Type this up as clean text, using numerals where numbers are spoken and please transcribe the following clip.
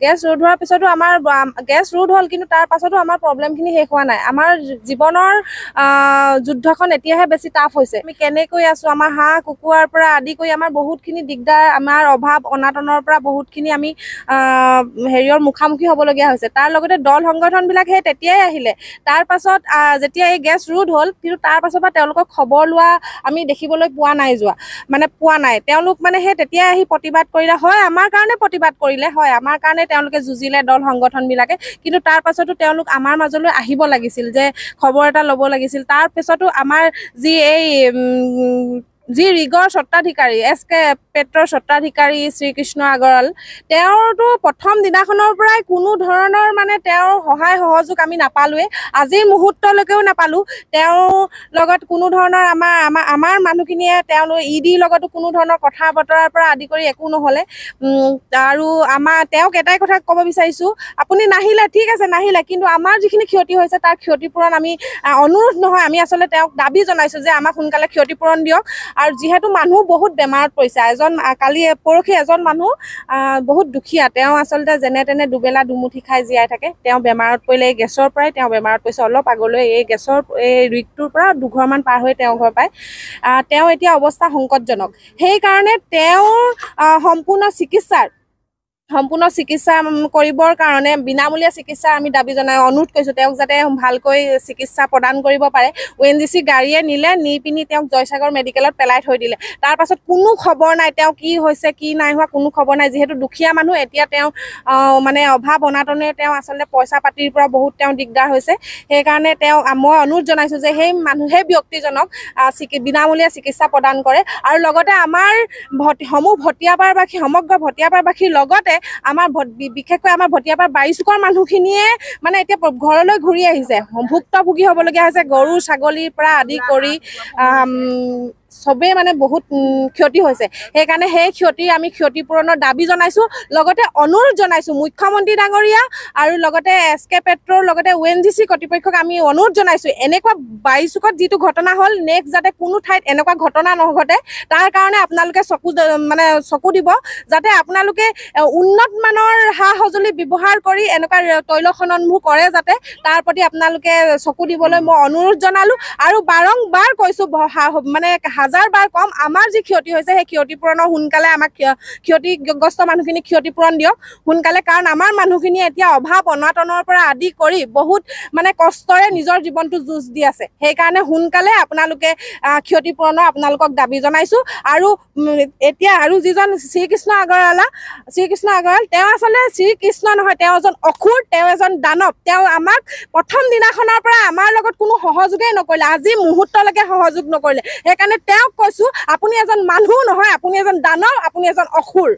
Gas ৰোধ হোৱাৰ পিছতো আমাৰ গেছ ৰোধ হ'ল, কিন্তু তাৰ পাছতো আমাৰ প্ৰব্লেমখিনি শেষ হোৱা নাই। আমাৰ জীৱনৰ যুদ্ধখন এতিয়াহে বেছি টাফ হৈছে। আমি কেনেকৈ আছোঁ, আমাৰ হাঁহ কুকুৰাৰ পৰা আদি কৰি আমাৰ বহুতখিনি দিগদাৰ, আমাৰ অভাৱ অনাটনৰ পৰা বহুতখিনি আমি হেৰিয়ৰ মুখামুখি হ'বলগীয়া হৈছে। তাৰ লগতে দল সংগঠনবিলাক সেই তেতিয়াই আহিলে। তাৰ পাছত যেতিয়া এই গেছ ৰোধ হ'ল, কিন্তু তাৰ পাছৰ পৰা তেওঁলোকক খবৰ লোৱা আমি দেখিবলৈ পোৱা নাই। তেওঁলোক মানে সেই তেতিয়াই আহি প্ৰতিবাদ কৰিলে, হয় আমাৰ কাৰণে প্ৰতিবাদ কৰিলে, হয় আমাৰ কাৰণে তেওঁলোকে যুঁজিলে দল সংগঠনবিলাকে, কিন্তু তাৰ পাছতো তেওঁলোক আমাৰ মাজলৈ আহিব লাগিছিল, যে খবৰ এটা ল'ব লাগিছিল। তাৰ পিছতো আমাৰ যি ৰিগৰ স্বত্বাধিকাৰী SK পেট্ৰৰ স্বত্বাধিকাৰী শ্ৰীকৃষ্ণ আগৰৱাল, তেওঁৰতো প্ৰথম দিনাখনৰ পৰাই কোনো ধৰণৰ মানে তেওঁৰ সহায় সহযোগ আমি নাপালোৱেই, আজিৰ মুহূৰ্তলৈকেও নাপালোঁ। তেওঁৰ লগত কোনো ধৰণৰ আমাৰ মানুহখিনিয়ে EDৰ লগতো কোনো ধৰণৰ কথা বতৰাৰ পৰা আদি কৰি একো নহ'লে। আৰু তেওঁক এটাই কথা ক'ব বিচাৰিছোঁ, আপুনি নাহিলে ঠিক আছে, নাহিলে, কিন্তু আমাৰ যিখিনি ক্ষতি হৈছে তাৰ ক্ষতিপূৰণ আমি অনুৰোধ নহয়, আমি আচলতে তেওঁক দাবী জনাইছোঁ যে আমাক সোনকালে ক্ষতিপূৰণ দিয়ক। আৰু যিহেতু মানুহ বহুত বেমাৰত পৰিছে, পৰহি এজন মানুহ বহুত দুখীয়া, তেওঁ আচলতে যেনে তেনে দুবেলা দুমুঠি খাই জীয়াই থাকে, তেওঁ বেমাৰত পৰিলে, এই গেছৰ পৰাই তেওঁ বেমাৰত পৰিছে। অলপ আগলৈ এই ৰিগটোৰ পৰা দুঘৰমান পাৰ হৈ তেওঁ ঘৰ পায়। তেওঁ এতিয়া অৱস্থা সংকটজনক। সেইকাৰণে তেওঁৰ সম্পূৰ্ণ চিকিৎসা কৰিবৰ কাৰণে বিনামূলীয়া চিকিৎসাৰ আমি দাবী অনুৰোধ কৰিছোঁ, তেওঁক যাতে ভালকৈ চিকিৎসা প্ৰদান কৰিব পাৰে। ONGC গাড়ীয়ে নি পিনি তেওঁক জয়সাগৰ মেডিকেলত পেলাই থৈ দিলে। তাৰ পাছত কোনো খবৰ নাই, তেওঁ কি হৈছে কি নাই হোৱা কোনো খবৰ নাই। যিহেতু দুখীয়া মানুহ, এতিয়া তেওঁ মানে অভাৱ অনাটনে তেওঁ আচলতে পইচা পাতিৰ পৰা বহুত তেওঁ দিগদাৰ হৈছে। সেইকাৰণে মই অনুৰোধ জনাইছোঁ যে সেই ব্যক্তিজনক বিনামূলীয়া চিকিৎসা প্ৰদান কৰে। আৰু লগতে আমাৰ সমগ্ৰ ভটিয়াপাৰবাসীৰ লগতে বিশেষকৈ আমাৰ ভটিয়াপাৰ বাৰিচুকৰ মানুহখিনিয়ে মানে এতিয়া ঘৰলৈ ঘূৰি আহিছে, ভুক্তভোগী হ'বলগীয়া হৈছে। গৰু ছাগলীৰ পৰা আদি কৰি চবেই মানে বহুত ক্ষতি হৈছে। সেইকাৰণে সেই আমি ক্ষতিপূৰণৰ দাবী জনাইছোঁ। লগতে অনুৰোধ জনাইছোঁ মুখ্যমন্ত্ৰী ডাঙৰীয়া আৰু লগতে SK পেট্ৰৰ লগতে ONGC কৰ্তৃপক্ষক আমি অনুৰোধ জনাইছোঁ, এনেকুৱা বাৰিচুকত যিটো ঘটনা হ'ল, নেক্সট যাতে কোনো ঠাইত এনেকুৱা ঘটনা নঘটে, তাৰ কাৰণে আপোনালোকে চকু দিব, যাতে আপোনালোকে উন্নত মানৰ সা সঁজুলি ব্যৱহাৰ কৰি এনেকুৱা তৈল খননবোৰ কৰে, যাতে তাৰ প্ৰতি আপোনালোকে চকু দিবলৈ মই অনুৰোধ জনালোঁ। আৰু বাৰংবাৰ কৈছোঁ, মানে হাজাৰ বাৰ কম, আমাৰ যি ক্ষতি হৈছে সেই ক্ষতিপূৰণৰ সোনকালে আমাক ক্ষতিগ্ৰস্ত মানুহখিনিক ক্ষতিপূৰণ দিয়ক সোনকালে। কাৰণ আমাৰ মানুহখিনিয়ে এতিয়া অভাৱ অনাটনৰ পৰা আদি কৰি বহুত মানে কষ্টৰে নিজৰ জীৱনটো যুঁজ দি আছে। সেইকাৰণে সোনকালে আপোনালোকে ক্ষতিপূৰণৰ আপোনালোকক দাবী জনাইছোঁ। আৰু এতিয়া যিজন শ্ৰীকৃষ্ণ আগৰৱাল, তেওঁ আচলতে শ্ৰীকৃষ্ণ নহয়, তেওঁ এজন অসুৰ, তেওঁ এজন দানৱ। তেওঁ আমাক প্ৰথম দিনাখনৰ পৰা আমাৰ লগত কোনো সহযোগেই নকৰিলে, আজি মুহূৰ্তলৈকে সহযোগ নকৰিলে। সেইকাৰণে তেওঁক কৈছোঁ, আপুনি এজন মানুহ নহয়, আপুনি এজন দানৱ, আপুনি এজন অসুৰ।